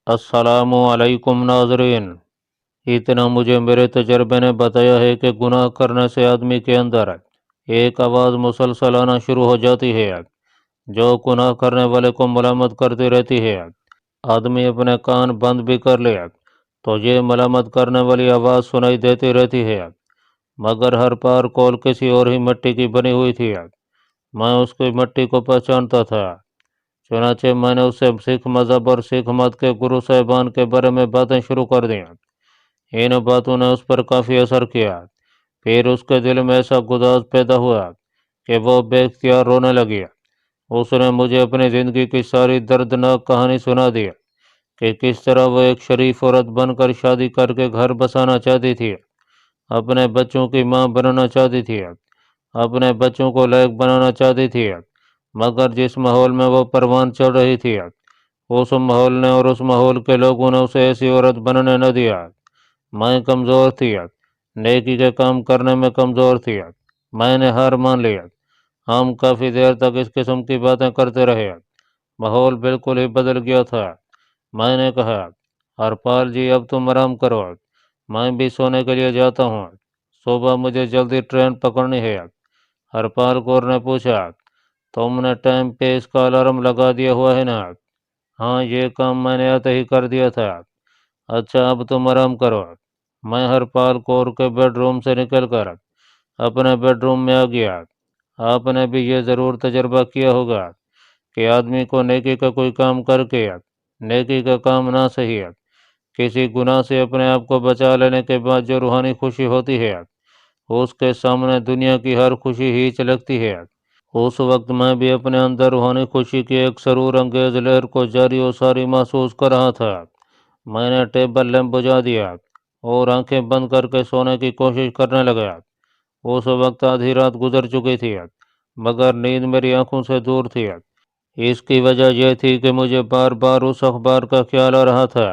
अस्सलामु अलैकुम नाज़रीन। इतना मुझे मेरे तजर्बे ने बताया है कि गुनाह करने से आदमी के अंदर एक आवाज़ मुसलसल आना शुरू हो जाती है जो गुनाह करने वाले को मलामत करती रहती है। आदमी अपने कान बंद भी कर ले तो ये मलामत करने वाली आवाज़ सुनाई देती रहती है, मगर हर पार कौल किसी और ही मिट्टी की बनी हुई थी। मैं उसकी मिट्टी को पहचानता था। चुनाचे मैंने उससे सिख मज़हब और सिख मत के गुरु साहिबान के बारे में बातें शुरू कर दी। इन बातों ने उस पर काफ़ी असर किया। फिर उसके दिल में ऐसा गुदाज पैदा हुआ कि वो बेख्तियार रोने लगी। उसने मुझे अपनी ज़िंदगी की सारी दर्दनाक कहानी सुना दी कि किस तरह वो एक शरीफ औरत बनकर शादी करके घर बसाना चाहती थी, अपने बच्चों की मां बनना चाहती थी, अपने बच्चों को लायक बनाना चाहती थी, मगर जिस माहौल में वो परवान चढ़ रही थी उस माहौल ने और उस माहौल के लोगों ने उसे ऐसी औरत बनने न दिया। मैं कमज़ोर थी, नेकी के काम करने में कमज़ोर थी। मैंने हार मान लिया। हम काफ़ी देर तक इस किस्म की बातें करते रहे। माहौल बिल्कुल ही बदल गया था। मैंने कहा, हरपाल जी अब तुम आराम करो, मैं भी सोने के लिए जाता हूँ। सुबह मुझे जल्दी ट्रेन पकड़नी है। हरपाल कौर ने पूछा, तुमने टाइम पे इसका अलार्म लगा दिया हुआ है ना? हाँ, ये काम मैंने आते ही कर दिया था। अच्छा, अब तुम आराम करो। मैं हरपाल कौर के बेडरूम से निकलकर अपने बेडरूम में आ गया। आपने भी ये ज़रूर तजर्बा किया होगा कि आदमी को नेकी का कोई काम करके नेकी का काम ना सही किसी गुनाह से अपने आप को बचा लेने के बाद जो रूहानी खुशी होती है, उसके सामने दुनिया की हर खुशी ही चलकती है। उस वक्त मैं भी अपने अंदर रूहानी खुशी की एक सरूर अंगेज लहर को जारी और सारी महसूस कर रहा था। मैंने टेबल लैंप बुझा दिया और आंखें बंद करके सोने की कोशिश करने लगा। उस वक्त आधी रात गुजर चुकी थी, मगर नींद मेरी आंखों से दूर थी। इसकी वजह यह थी कि मुझे बार बार उस अखबार का ख्याल आ रहा था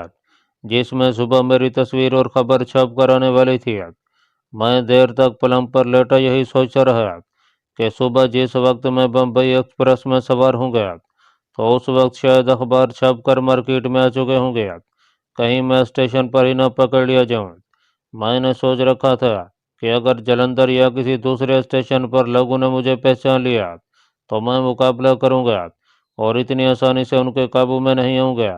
जिसमें सुबह मेरी तस्वीर और खबर छप कर आने वाली थी। मैं देर तक पलंग पर लेटा यही सोचता रहा कि सुबह जिस वक्त मैं बम्बई एक्सप्रेस में सवार होऊंगा तो उस वक्त शायद अखबार छप कर मार्केट में आ चुके होंगे। कहीं मैं स्टेशन पर ही न पकड़ लिया जाऊं। मैंने सोच रखा था कि अगर जलंधर या किसी दूसरे स्टेशन पर लोगों ने मुझे पहचान लिया तो मैं मुकाबला करूंगा और इतनी आसानी से उनके काबू में नहीं आऊंगा।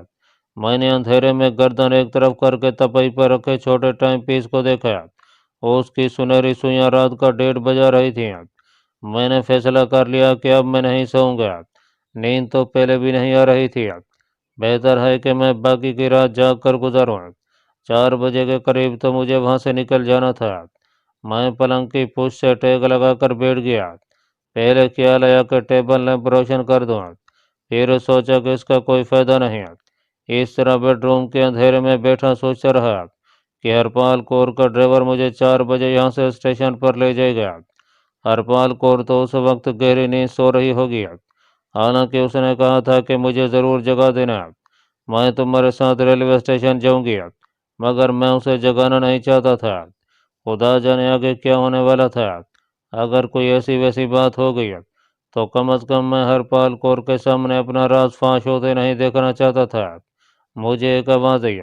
मैंने अंधेरे में गर्दन एक तरफ करके तपई पर रखे छोटे टाइम पीस को देखा। उसकी सुनहरी सुइयां रात का 1:30 बजा रही थी। मैंने फैसला कर लिया कि अब मैं नहीं सोऊंगा। नींद तो पहले भी नहीं आ रही थी। बेहतर है कि मैं बाकी की रात जाग कर गुजारूं। 4 बजे के करीब तो मुझे वहां से निकल जाना था। मैं पलंग की पुश से टेक लगाकर बैठ गया। पहले ख्याल आया कि टेबल लैंप रोशन कर दूं, फिर सोचा कि इसका कोई फायदा नहीं। इस तरह बेडरूम के अंधेरे में बैठा सोचता रहा कि हरपाल कौर का ड्राइवर मुझे 4 बजे यहाँ से स्टेशन पर ले जाएगा। हरपाल कौर तो उस वक्त गहरी नींद सो रही होगी, हालांकि उसने कहा था कि मुझे ज़रूर जगा देना, मैं तुम्हारे साथ रेलवे स्टेशन जाऊंगी, मगर मैं उसे जगाना नहीं चाहता था। खुदा जाने आगे क्या होने वाला था। अगर कोई ऐसी वैसी बात हो गई तो कम अज़ कम मैं हरपाल कौर के सामने अपना राज फांस होते नहीं देखना चाहता था। मुझे एक आवाज़ आई।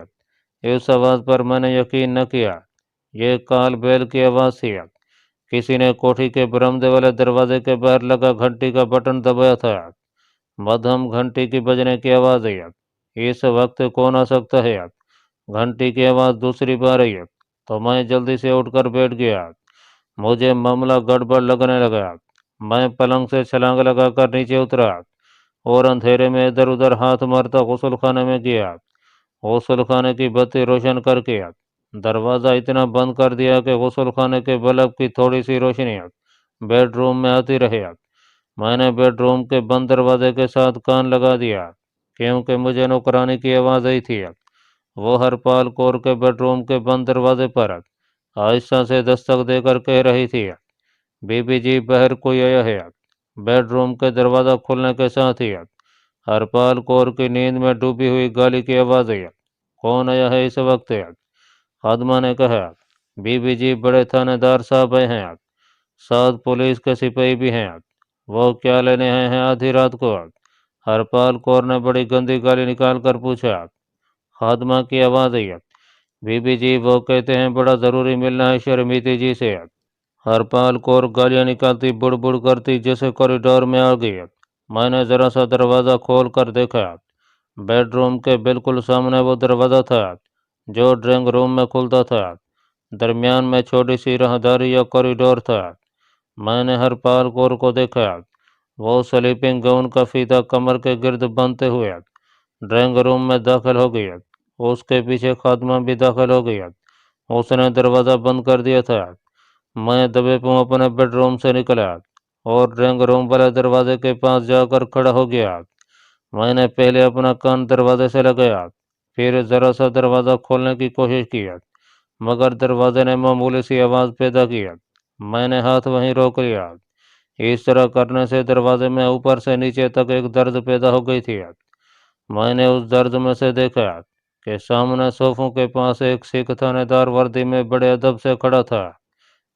इस आवाज़ पर मैंने यकीन न किया। ये काल बैल की आवाज़ थी। किसी ने कोठी के बरामदे वाले दरवाजे के बाहर लगा घंटी का बटन दबाया था। मध्यम घंटी की बजने की आवाज़ आई। इस वक्त कौन आ सकता है? घंटी की आवाज़ दूसरी बार आई तो मैं जल्दी से उठकर बैठ गया। मुझे मामला गड़बड़ लगने लगा। मैं पलंग से छलांग लगाकर नीचे उतरा और अंधेरे में इधर उधर हाथ मारता गुसल खाने में गया। गुसल खाने की बत्ती रोशन करके दरवाज़ा इतना बंद कर दिया कि गुसल खाने के बल्ब की थोड़ी सी रोशनी बेडरूम में आती रही। मैंने बेडरूम के बंद दरवाजे के साथ कान लगा दिया क्योंकि मुझे नौकरानी की आवाज़ आई थी। वो हरपाल कौर के बेडरूम के बंद दरवाजे पर आहिस्ता से दस्तक देकर कह रही थी, बीबी जी बाहर कोई आया है। बेडरूम के दरवाज़ा खुलने के साथ ही हरपाल कौर की नींद में डूबी हुई गाली की आवाज़ आई। कौन आया है इस वक्त? खादमा ने कहा, बीबी जी बड़े थानेदार साहब आए हैं, साथ पुलिस के सिपाही भी हैं। वो क्या लेने आए हैं आधी रात को? हरपाल कौर ने बड़ी गंदी गाली निकाल कर पूछा। खादमा की आवाज़ आई। बीबी जी, वो कहते हैं बड़ा ज़रूरी मिलना है शर्मीती जी से। हरपाल कौर गालियाँ निकालती बुड़ करती जैसे कॉरिडोर में आ गई। मैंने ज़रा सा दरवाज़ा खोल कर देखा। बेडरूम के बिल्कुल सामने वो दरवाज़ा था जो ड्राइंग रूम में खुलता था। दरमियान में छोटी सी राहदारी या कॉरिडोर था। मैंने हरपाल कौर को देखा। वो स्लीपिंग गाउन का फीता कमर के गिर्द बांधते हुए ड्राइंग रूम में दाखिल हो गई। उसके पीछे खादमा भी दाखिल हो गई। उसने दरवाज़ा बंद कर दिया था। मैं दबे पांव अपने बेडरूम से निकला और ड्राइंग रूम वाले दरवाजे के पास जाकर खड़ा हो गया। मैंने पहले अपना कान दरवाजे से लगाया, फिर ज़रा सा दरवाज़ा खोलने की कोशिश की, मगर दरवाजे ने मामूली सी आवाज़ पैदा की। मैंने हाथ वहीं रोक लिया। इस तरह करने से दरवाजे में ऊपर से नीचे तक एक दर्द पैदा हो गई थी। मैंने उस दर्द में से देखा कि सामने सोफों के पास एक सिख थानेदार वर्दी में बड़े अदब से खड़ा था।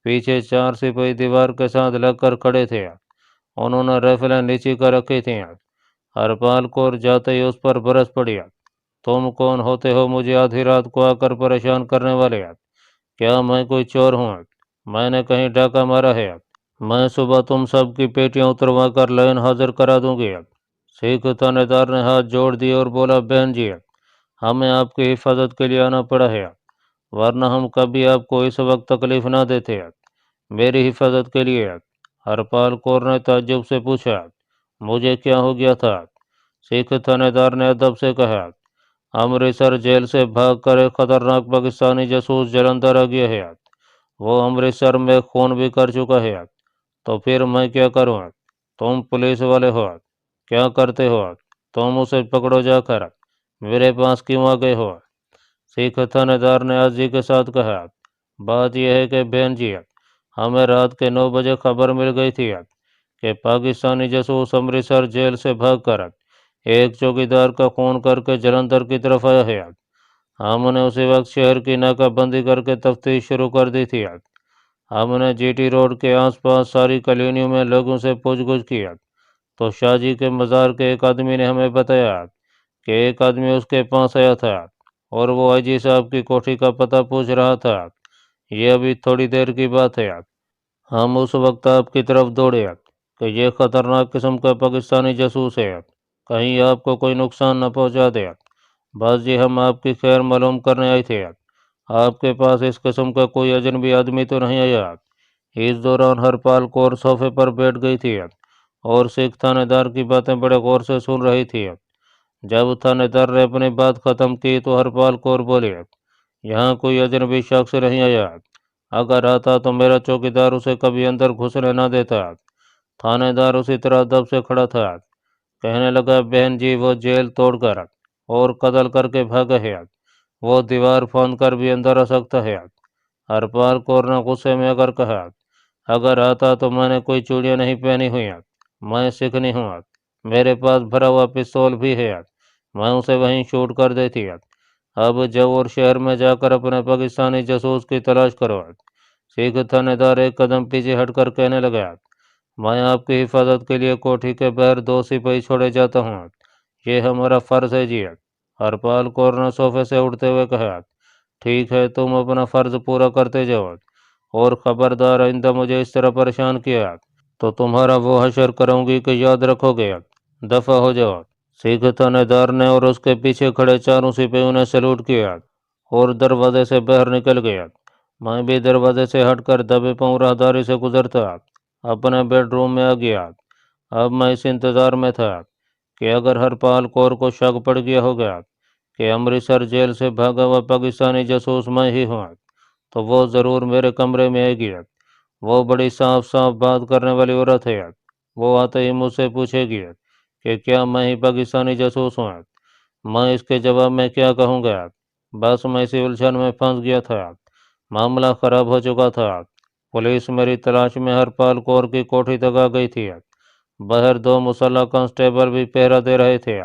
पीछे 4 सिपाही दीवार के साथ लगकर खड़े थे। उन्होंने राइफलें नीचे कर रखी थी। हरपाल कौर जाते ही उस पर बरस पड़ी। तुम कौन होते हो मुझे आधी रात को आकर परेशान करने वाले? क्या मैं कोई चोर हूँ? मैंने कहीं डाका मारा है? मैं सुबह तुम सब की पेटियां उतरवा कर लाइन हाजिर करा दूंगी। सिख थानेदार ने हाथ जोड़ दिए और बोला, बहन जी, हमें आपकी हिफाजत के लिए आना पड़ा है, वरना हम कभी आपको इस वक्त तकलीफ ना देते। मेरी हिफाजत के लिए? हरपाल कौर ने ताज्जुब से पूछा, मुझे क्या हो गया था? सिख थानेदार ने अदब से कहा, अमृतसर जेल से भागकर एक खतरनाक पाकिस्तानी जासूस जलंधर आ गया है। वो अमृतसर में खून भी कर चुका है। तो फिर मैं क्या करूँ? तुम पुलिस वाले हो, क्या करते हो? तुम उसे पकड़ो जाकर, मेरे पास क्यों आ गए हो? सिख थानेदार ने आजी के साथ कहा, बात यह है कि बहन जी, हमें रात के 9 बजे खबर मिल गई थी कि पाकिस्तानी जासूस अमृतसर जेल से भागकर एक चौकीदार का खून करके जलंधर की तरफ आया है। हमने उसी वक्त शहर की नाकाबंदी करके तफ्तीश शुरू कर दी थी। हमने जीटी रोड के आसपास सारी कॉलोनियों में लोगों से पूछगछ किया तो शाहजी के मज़ार के एक आदमी ने हमें बताया कि एक आदमी उसके पास आया था और वो आईजी साहब की कोठी का पता पूछ रहा था। ये अभी थोड़ी देर की बात है। हम उस वक्त आपकी तरफ दौड़े कि ये खतरनाक किस्म का पाकिस्तानी जासूस है, कहीं आपको कोई नुकसान न पहुंचा दे। बस जी, हम आपकी खैर मालूम करने आए थे। आपके पास इस किस्म का कोई अजनबी आदमी तो नहीं आया? इस दौरान हरपाल कौर सोफे पर बैठ गई थी और सिख थानेदार की बातें बड़े गौर से सुन रही थी। जब थानेदार ने अपनी बात खत्म की तो हरपाल कौर बोले, यहाँ कोई अजनबी शख्स नहीं आया। अगर आता तो मेरा चौकीदार उसे कभी अंदर घुसने न देता। थानेदार उसी तरह दब से खड़ा था। कहने लगा, बहन जी, वो जेल तोड़कर और कत्ल करके भागा है। वो दीवार फांद कर भी अंदर आ सकता है। हरपाल कौर ने गुस्से में अगर कहा, अगर आता तो मैंने कोई चूड़ियां नहीं पहनी हुई, मैं सिख नहीं हूँ, मेरे पास भरा हुआ पिस्तौल भी है, मैं उसे वहीं शूट कर देती। अब जाओ और शहर में जाकर अपने पाकिस्तानी जासूस की तलाश करो। सिख थानेदार एक कदम पीछे हटकर कहने लगा, मैं आपकी हिफाजत के लिए कोठी के बाहर 2 सिपाही छोड़े जाता हूँ, ये हमारा फर्ज है जी। हरपाल कौर ने सोफे से उठते हुए कहा, ठीक है, तुम अपना फर्ज पूरा करते जाओ और खबरदार आइंदा मुझे इस तरह परेशान किया तो तुम्हारा वो हशर करूंगी कि याद रखोगे। दफा हो जाओ। सिख थानेदार ने और उसके पीछे खड़े चारों सिपाहियों ने सैल्यूट किया और दरवाजे से बाहर निकल गया। मैं भी दरवाजे से हटकर दबे पांव राहदारी से गुजरता अपने बेडरूम में आ गया। अब मैं इस इंतजार में था कि अगर हरपाल कौर को शक पड़ गया होगा कि अमृतसर जेल से भागा हुआ पाकिस्तानी जासूस मैं ही हूँ, तो वो ज़रूर मेरे कमरे में आएगी। वो बड़ी साफ साफ बात करने वाली औरत है। वो आते ही मुझसे पूछेगी कि क्या मैं ही पाकिस्तानी जासूस हूँ। मैं इसके जवाब में क्या कहूँगा? बस मैं इसी उलझन में फंस गया था। मामला खराब हो चुका था। पुलिस मेरी तलाश में हरपाल कौर की कोठी तक आ गई थी। बाहर 2 मुसल्ला कांस्टेबल भी पहरा दे रहे थे।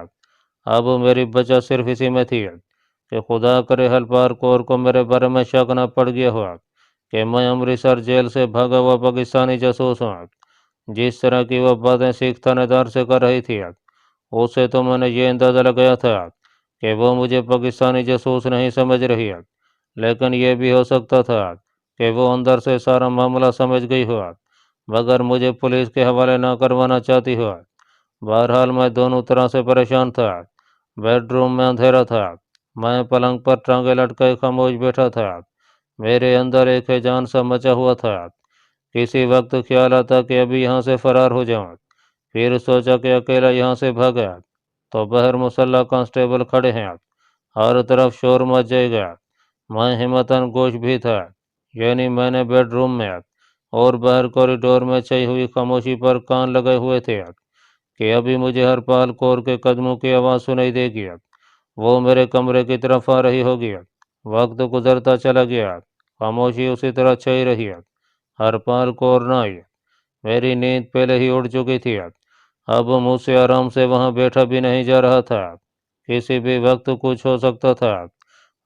अब मेरी बचत सिर्फ इसी में थी कि खुदा करे हरपाल कौर को मेरे बारे में शक न पड़ गया हुआ कि मैं अमृतसर जेल से भागा हुआ पाकिस्तानी जासूस हूँ। जिस तरह की वह बातें सिख थानेदार से कर रही थी, उससे तो मैंने ये अंदाज़ा लगाया था कि वो मुझे पाकिस्तानी जासूस नहीं समझ रही है, लेकिन ये भी हो सकता था कि वो अंदर से सारा मामला समझ गई हो, मगर मुझे पुलिस के हवाले ना करवाना चाहती हो। बहरहाल मैं दोनों तरह से परेशान था। बेडरूम में अंधेरा था। मैं पलंग पर टांगे लटके खामोश बैठा था। मेरे अंदर एक हैजान सा मचा हुआ था। किसी वक्त ख्याल आता कि अभी यहाँ से फरार हो जाऊं। फिर सोचा कि अकेला यहाँ से भागा तो बाहर मुसल्ला कांस्टेबल खड़े हैं। हर तरफ शोर मच जाएगा। मैं हिम्मतन गोश भी था। यानी मैंने बेडरूम में और बाहर कॉरिडोर में छई हुई खामोशी पर कान लगाए हुए थे कि अभी मुझे हरपाल कौर के कदमों की आवाज़ सुनाई देगी। वो मेरे कमरे की तरफ आ रही होगी। वक्त गुजरता चला गया। खामोशी उसी तरह छाई रही। हरपाल कौर न आई। मेरी नींद पहले ही उड़ चुकी थी। अब मुझसे आराम से वहां बैठा भी नहीं जा रहा था। किसी भी वक्त कुछ हो सकता था।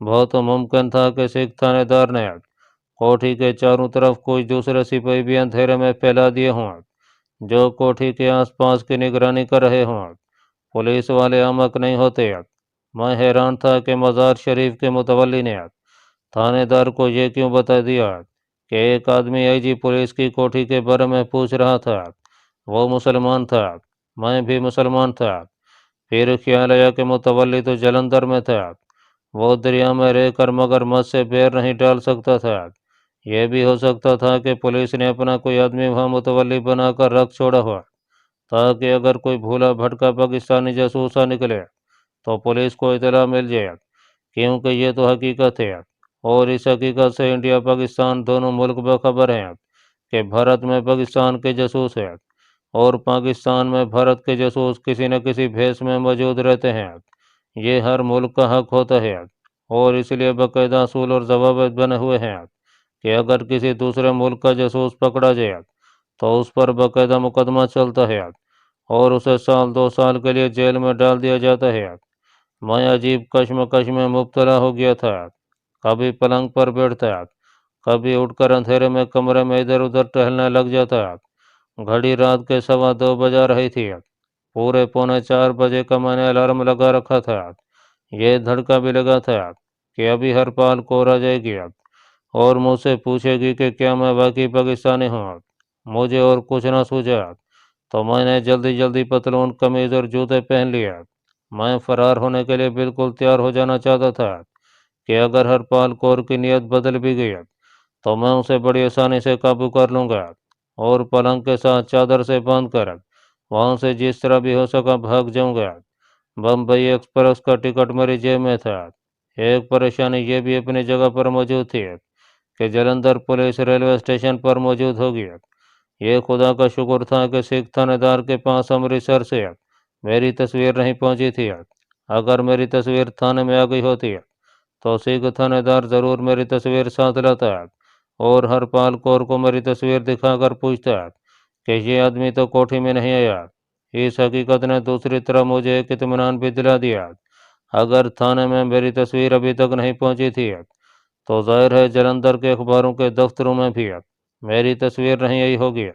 बहुत मुमकिन था कि सिख थानेदार ने कोठी के चारों तरफ कुछ दूसरे सिपाही भी अंधेरे में फैला दिए हों, जो कोठी के आसपास की निगरानी कर रहे हों। पुलिस वाले अमक नहीं होते। मैं हैरान था कि मज़ार शरीफ के मुतवल्ली ने थानेदार को ये क्यों बता दिया कि एक आदमी आईजी पुलिस की कोठी के बारे में पूछ रहा था। वो मुसलमान था। मैं भी मुसलमान था। फिर ख्याल आया कि मुतवल्ली तो जलंधर में था। वो दरिया में रहकर मगरमच्छ से पैर नहीं डाल सकता था। यह भी हो सकता था कि पुलिस ने अपना कोई आदमी वहां मुतवल्ली बनाकर रख छोड़ा हो, ताकि अगर कोई भूला भटका पाकिस्तानी जासूसा निकले तो पुलिस को इतला मिल जाए। क्योंकि ये तो हकीकत है, और इस हकीकत से इंडिया पाकिस्तान दोनों मुल्क बाखबर हैं कि भारत में पाकिस्तान के जासूस हैं और पाकिस्तान में भारत के जासूस किसी न किसी भेष में मौजूद रहते हैं। ये हर मुल्क का हक होता है, और इसलिए बाकायदा असूल और जवाब बने हुए हैं कि अगर किसी दूसरे मुल्क का जासूस पकड़ा जाए तो उस पर बाकायदा मुकदमा चलता है और उसे साल 2 साल के लिए जेल में डाल दिया जाता है। मैं अजीब कश्मकश में मुब्तला हो गया था। कभी पलंग पर बैठता, कभी उठकर अंधेरे में कमरे में इधर उधर टहलने लग जाता। घड़ी रात के 2:15 बजा रही थी। पूरे 3:45 का मैंने अलार्म लगा रखा था। ये धड़का भी लगा था कि अभी हरपाल कौर आ जाएगी और मुझसे पूछेगी कि क्या मैं वाकई पाकिस्तानी हूँ। मुझे और कुछ ना सूझा तो मैंने जल्दी जल्दी पतलून कमीज और जूते पहन लिया। मैं फरार होने के लिए बिल्कुल तैयार हो जाना चाहता था कि अगर हरपाल कौर की नीयत बदल भी गई तो मैं उसे बड़ी आसानी से काबू कर लूंगा और पलंग के साथ चादर से बांध कर वहां से जिस तरह भी हो सका भाग जाऊंगा। बम्बई एक्सप्रेस का टिकट मेरी जेब में था। एक परेशानी ये भी अपनी जगह पर मौजूद थी कि जलंधर पुलिस रेलवे स्टेशन पर मौजूद होगी। ये खुदा का शुक्र था कि सिख थानेदार के पास अमृतसर से मेरी तस्वीर नहीं पहुंची थी। अगर मेरी तस्वीर थाने में आ गई होती तो सिख थानेदार जरूर मेरी तस्वीर साथ लाता और हरपाल कौर को मेरी तस्वीर दिखाकर पूछता कि ये आदमी तो कोठी में नहीं आया। इस हकीकत ने दूसरी तरफ मुझे एक इत्मीनान भी दिला दिया। अगर थाने में मेरी तस्वीर अभी तक नहीं पहुंची थी तो जाहिर है जलंधर के अखबारों के दफ्तरों में भी मेरी तस्वीर नहीं आई होगी।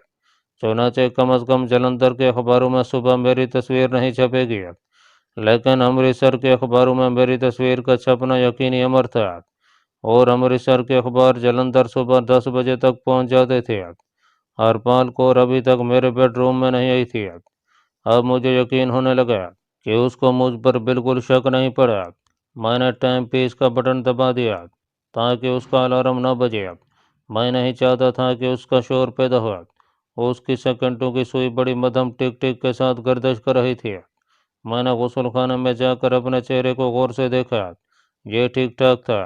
चुनाचे कम अज कम जलंधर के अखबारों में सुबह मेरी तस्वीर नहीं छपेगी, लेकिन अमृतसर के अखबारों में मेरी तस्वीर का छपना यकीनी अमर था। और अमृतसर के अखबार जलंधर सुबह 10 बजे तक पहुंच जाते थे। हरपाल कौर अभी तक मेरे बेडरूम में नहीं आई थी। अब मुझे यकीन होने लगा कि उसको मुझ पर बिल्कुल शक नहीं पड़ा। मैंने टाइम पीस का बटन दबा दिया ताकि उसका अलार्म न बजे। मैं नहीं चाहता था कि उसका शोर पैदा हो। उसकी सेकंडों की सुई बड़ी मध्यम टिक टिक के साथ गर्दिश कर रही थी। मैंने गुस्ल खाने में जाकर अपने चेहरे को गौर से देखा। ये ठीक ठाक था।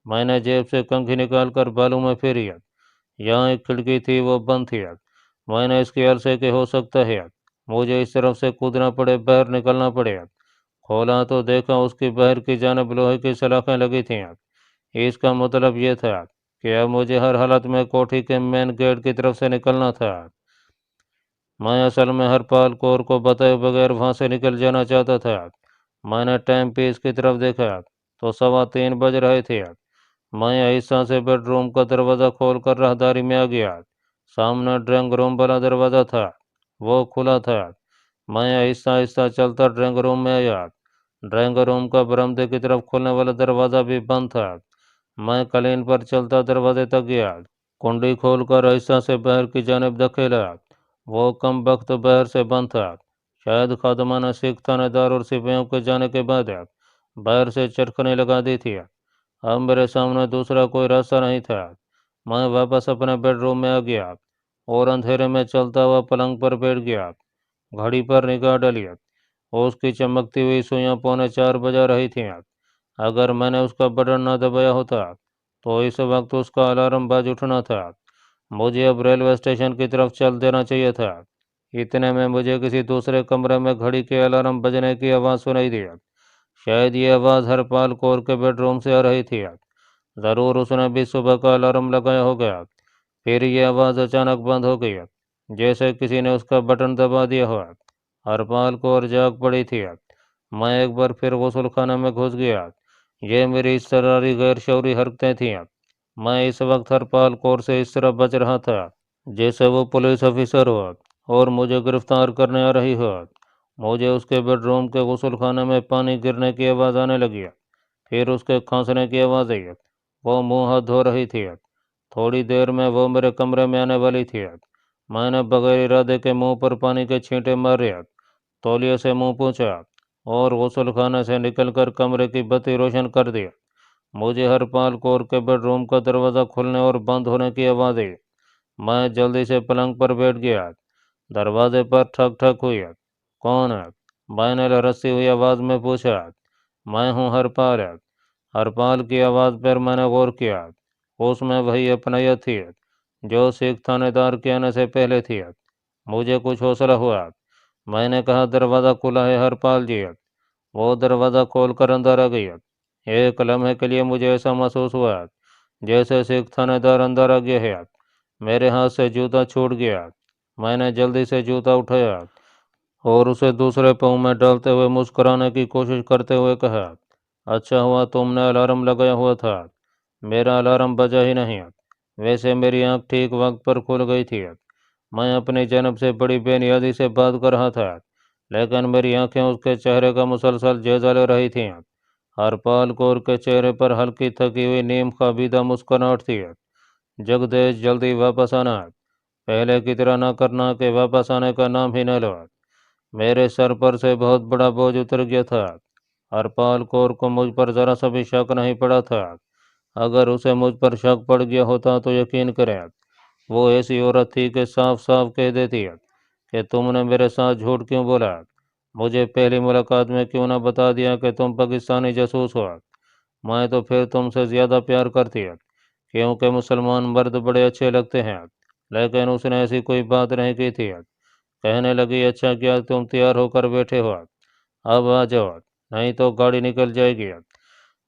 मैंने जेब से कंघी निकाल कर बालों में फेरी। यहाँ एक खिड़की थी, वो बंद थी। मैंने इसके ख्याल से कि हो सकता है मुझे इस तरफ से कूदना पड़े, बाहर निकलना पड़े। खोला तो देखा उसकी बाहर की जानिब लोहे की सलाखें लगी थीं। इसका मतलब ये था कि अब मुझे हर हालत में कोठी के मेन गेट की तरफ से निकलना था। मैं असल में हरपाल कौर को बताए बगैर वहां से निकल जाना चाहता था। मैंने टाइम पीस की तरफ देखा तो 3:15 बज रहे थे। मैं आहिस्ता से बेडरूम का दरवाज़ा खोलकर राहदारी में आ गया। सामने ड्राइंग रूम वाला दरवाज़ा था, वो खुला था। मैं आहिस्ता आहिस्ता चलता ड्राइंग रूम में आया। ड्राइंग रूम का बरामदे की तरफ खुलने वाला दरवाज़ा भी बंद था। मैं कलीन पर चलता दरवाजे तक गया, कुंडी खोलकर ऐसा से बाहर की जानिब धकेला। वो कम वक्त बाहर से बंद था। शायद खादमाना सिख थानेदार और सिपाहियों के जाने के बाद बाहर से चटकने लगा दी थी। अब मेरे सामने दूसरा कोई रास्ता नहीं था। मैं वापस अपने बेडरूम में आ गया और अंधेरे में चलता हुआ पलंग पर बैठ गया। घड़ी पर निगाह डाली। उसकी चमकती हुई सुइयां 3:45 बजा रही थीं। अगर मैंने उसका बटन न दबाया होता तो इस वक्त उसका अलार्म बाज उठना था। मुझे अब रेलवे स्टेशन की तरफ चल देना चाहिए था। इतने में मुझे किसी दूसरे कमरे में घड़ी के अलार्म बजने की आवाज़ सुनाई दी। शायद ये आवाज़ हरपाल कौर के बेडरूम से आ रही थी। ज़रूर उसने भी सुबह का अलार्म लगाया होगा। फिर ये आवाज़ अचानक बंद हो गई, जैसे किसी ने उसका बटन दबा दिया हो। हरपाल कौर जाग पड़ी थी। मैं एक बार फिर गुस्ल खाने में घुस गया। ये मेरी इस तरह गैर शौरी हरकतें थीं। मैं इस वक्त हरपाल कौर से इस तरह बच रहा था जैसे वो पुलिस ऑफिसर हो और मुझे गिरफ्तार करने आ रही हो। मुझे उसके बेडरूम के गुस्ल खाने में पानी गिरने की आवाज़ आने लगी। फिर उसके खांसने की आवाज़ आई। वो मुंह हाथ धो रही थी। थोड़ी देर में वो मेरे कमरे में आने वाली थी। मैंने बगैर इरादे के मुंह पर पानी के छींटे मारे, तौलिए से मुंह पोंछा और गुस्ल खाने से निकलकर कमरे की बत्ती रोशन कर दी। मुझे हरपाल कौर के बेडरूम का दरवाज़ा खुलने और बंद होने की आवाज़ आई। मैं जल्दी से पलंग पर बैठ गया। दरवाजे पर ठक ठक हुई। कौन है? मैंने लरसती हुई आवाज़ में पूछा। मैं हूँ हरपाल। हरपाल की आवाज़ पर मैंने गौर किया। उसमें वही अपनायत थी जो सिख थानेदार के आने से पहले थी। मुझे कुछ हौसला हुआ। मैंने कहा, दरवाज़ा खुला है हरपाल जी। वो दरवाज़ा खोलकर अंदर आ गई। एक लम्हे के लिए मुझे ऐसा महसूस हुआ जैसे सिख थानेदार अंदर आ गया है। मेरे हाथ से जूता छूट गया। मैंने जल्दी से जूता उठाया और उसे दूसरे पाँव में डालते हुए मुस्कुराने की कोशिश करते हुए कहा, अच्छा हुआ तुमने अलार्म लगाया हुआ था। मेरा अलार्म बजा ही नहीं। वैसे मेरी आंख ठीक वक्त पर खुल गई थी। मैं अपनी जन्म से बड़ी बेनियादी से बात कर रहा था, लेकिन मेरी आंखें उसके चेहरे का मुसलसल जायजा ले रही थीं। हरपाल कौर के चेहरे पर हल्की थकी हुई नीम खाबीदा मुस्कुराहट थी। जगदीश, जल्दी वापस आना। पहले की तरह ना करना कि वापस आने का नाम ही न लो। मेरे सर पर से बहुत बड़ा बोझ उतर गया था। हरपाल कौर को मुझ पर जरा सा भी शक नहीं पड़ा था। अगर उसे मुझ पर शक पड़ गया होता तो यकीन करें, वो ऐसी औरत थी कि साफ साफ कह देती कि तुमने मेरे साथ झूठ क्यों बोला। मुझे पहली मुलाकात में क्यों ना बता दिया कि तुम पाकिस्तानी जासूस हो। मैं तो फिर तुमसे ज़्यादा प्यार करती क्योंकि मुसलमान मर्द बड़े अच्छे लगते हैं। लेकिन उसने ऐसी कोई बात नहीं की थी। कहने लगी, अच्छा क्या तुम तैयार होकर बैठे हो, अब आ जाओ, नहीं तो गाड़ी निकल जाएगी।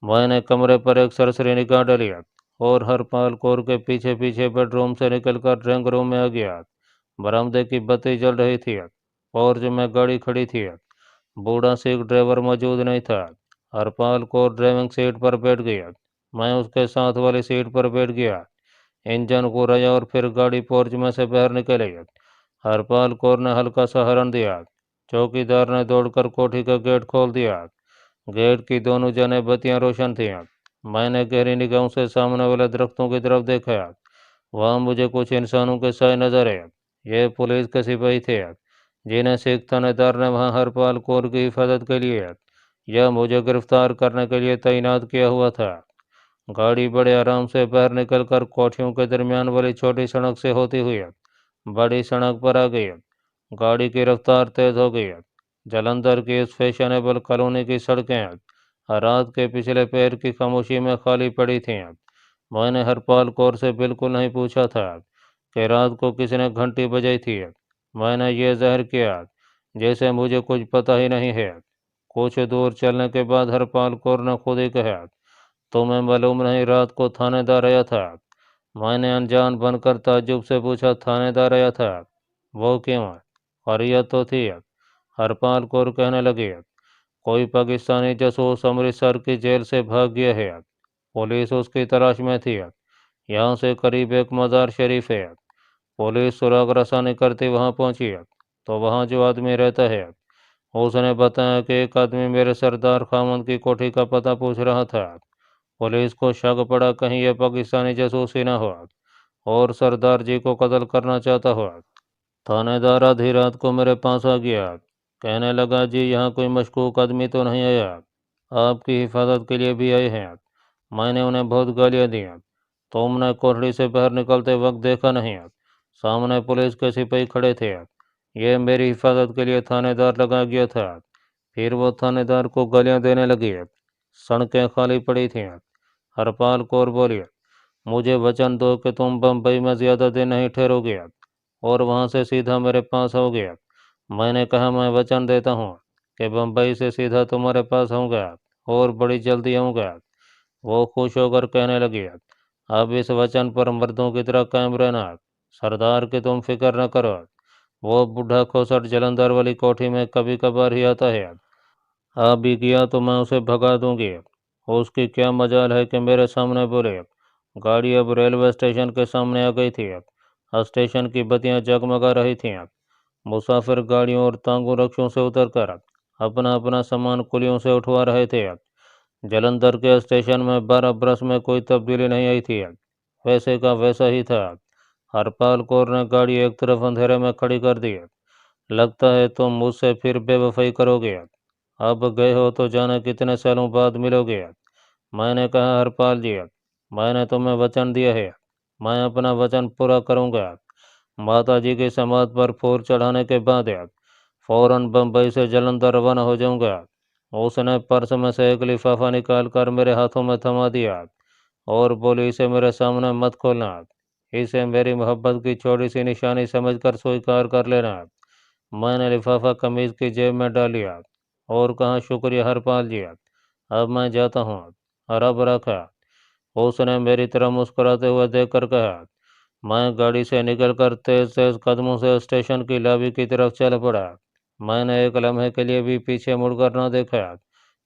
मैंने कमरे पर एक सरसरी निगाह डाली और हरपाल कौर के पीछे पीछे बेडरूम से निकलकर ड्राइंग रूम में आ गया। बरामदे की बत्ती जल रही थी और जो मैं गाड़ी खड़ी थी। बूढ़ा सिख ड्राइवर मौजूद नहीं था। हरपाल कौर ड्राइविंग सीट पर बैठ गया। मैं उसके साथ वाली सीट पर बैठ गया। इंजन घुराया और फिर गाड़ी पोर्च में से बाहर निकल आई। हरपाल कौर ने हल्का सा हॉर्न दिया। चौकीदार ने दौड़कर कोठी का गेट खोल दिया। गेट की दोनों जाने बत्तियां रोशन थीं। मैंने गहरी निगाहों से सामने वाले दरख्तों की तरफ देखा। वहां मुझे कुछ इंसानों के साए नजर आए। ये पुलिस के सिपाही थे जिन्हें सिख थानेदार ने वहां हरपाल कौर की हिफाजत के लिए या मुझे गिरफ्तार करने के लिए तैनात किया हुआ था। गाड़ी बड़े आराम से बाहर निकलकर कोठियों के दरमियान वाली छोटी सड़क से होती हुई बड़ी सड़क पर आ गई। गाड़ी की रफ्तार तेज हो गई। जालंधर की इस फैशनेबल कॉलोनी की सड़कें रात के पिछले पैर की खामोशी में खाली पड़ी थीं। मैंने हरपाल कौर से बिल्कुल नहीं पूछा था कि रात को किसने घंटी बजाई थी। मैंने ये ज़ाहिर किया जैसे मुझे कुछ पता ही नहीं है। कुछ दूर चलने के बाद हरपाल कौर ने खुद ही कहा, तुम्हें मालूम नहीं रात को थानेदार आया था। मैंने अनजान बनकर ताज्जुब से पूछा, थानेदार आया था? वो क्यों? हरियत तो थी। हरपाल कौर कहने लगी, कोई पाकिस्तानी जासूस अमृतसर की जेल से भाग गया है। पुलिस उसकी तलाश में थी। यहाँ से करीब एक मज़ार शरीफ है। पुलिस सुराग रसानी करती वहाँ पहुंची तो वहाँ जो आदमी रहता है उसने बताया कि एक आदमी मेरे सरदार खामन की कोठी का पता पूछ रहा था। पुलिस को शक पड़ा कहीं यह पाकिस्तानी जासूस ही ना हो और सरदार जी को कत्ल करना चाहता हो। थानेदार आधी रात को मेरे पास आ गया। कहने लगा, जी यहाँ कोई मशकूक आदमी तो नहीं आया, आपकी हिफाजत के लिए भी आए हैं। मैंने उन्हें बहुत गालियाँ दी। तुमने कोठड़ी से बाहर निकलते वक्त देखा नहीं, सामने पुलिस के सिपाही खड़े थे, ये मेरी हिफाजत के लिए थानेदार लगा गया था। फिर वो थानेदार को गालियाँ देने लगी। सड़कें खाली पड़ी थीं। हरपाल कौर बोली, मुझे वचन दो कि तुम बम्बई में ज़्यादा दिन नहीं ठहरोगे और वहाँ से सीधा मेरे पास आओगे। मैंने कहा, मैं वचन देता हूँ कि बम्बई से सीधा तुम्हारे पास आऊँगा और बड़ी जल्दी आऊँगा। वो खुश होकर कहने लगी, अब इस वचन पर मर्दों की तरह कायम रहना, सरदार की तुम फिक्र न करो। वो बूढ़ा खोसट जलंधर वाली कोठी में कभी कभार ही आता है, आ भी गया तो मैं उसे भगा दूंगी। उसकी क्या मजाल है कि मेरे सामने बोले। गाड़ी अब रेलवे स्टेशन के सामने आ गई थी। स्टेशन की बत्तियां जगमगा रही थीं। मुसाफिर गाड़ियों और तांगू रक्षों से उतरकर अपना अपना सामान कुलियों से उठवा रहे थे। जलंधर के स्टेशन में 12 बरस में कोई तब्दीली नहीं आई थी, वैसे का वैसा ही था। हरपाल कौर ने गाड़ी एक तरफ अंधेरे में खड़ी कर दी। लगता है तुम मुझसे फिर बेवफाई करोगे, अब गए हो तो जाने कितने सालों बाद मिलोगे। मैंने कहा, हरपाल जी, मैंने तुम्हें वचन दिया है, मैं अपना वचन पूरा करूंगा। माता जी की समाधि पर फूल चढ़ाने के बाद फौरन बम्बई से जलंधर रवाना हो जाऊंगा। उसने पर्स में से एक लिफाफा निकाल कर मेरे हाथों में थमा दिया और बोली, इसे मेरे सामने मत खोलना, इसे मेरी मोहब्बत की छोटी सी निशानी समझकर स्वीकार कर लेना। मैंने लिफाफा कमीज की जेब में डाल लिया और कहा, शुक्रिया हरपाल जी, अब मैं जाता हूँ। और अब रखा। उसने मेरी तरफ मुस्कुराते हुए देखकर कहा। मैं गाड़ी से निकलकर तेज तेज कदमों से स्टेशन की लॉबी की तरफ चल पड़ा। मैंने एक लम्हे के लिए भी पीछे मुड़कर न देखा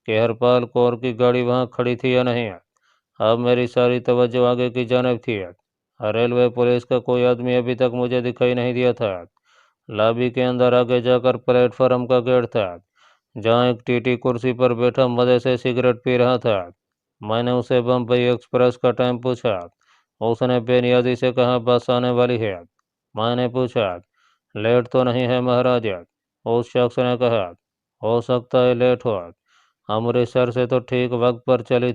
कि हरपाल कौर की गाड़ी वहां खड़ी थी या नहीं। अब मेरी सारी तवज्जो आगे की जानिब थी। रेलवे पुलिस का कोई आदमी अभी तक मुझे दिखाई नहीं दिया था। लॉबी के अंदर आगे जाकर प्लेटफार्म का गेट था, जहाँ एक टीटी कुर्सी पर बैठा मजे से सिगरेट पी रहा था। मैंने उसे बम्बई एक्सप्रेस का टाइम पूछा। उसने बेनियादी से कहा, बस आने वाली है। मैंने पूछा, लेट तो नहीं है महाराज? उस शख्स ने कहा, हो सकता है लेट हो, अमृतसर से तो ठीक वक्त पर चली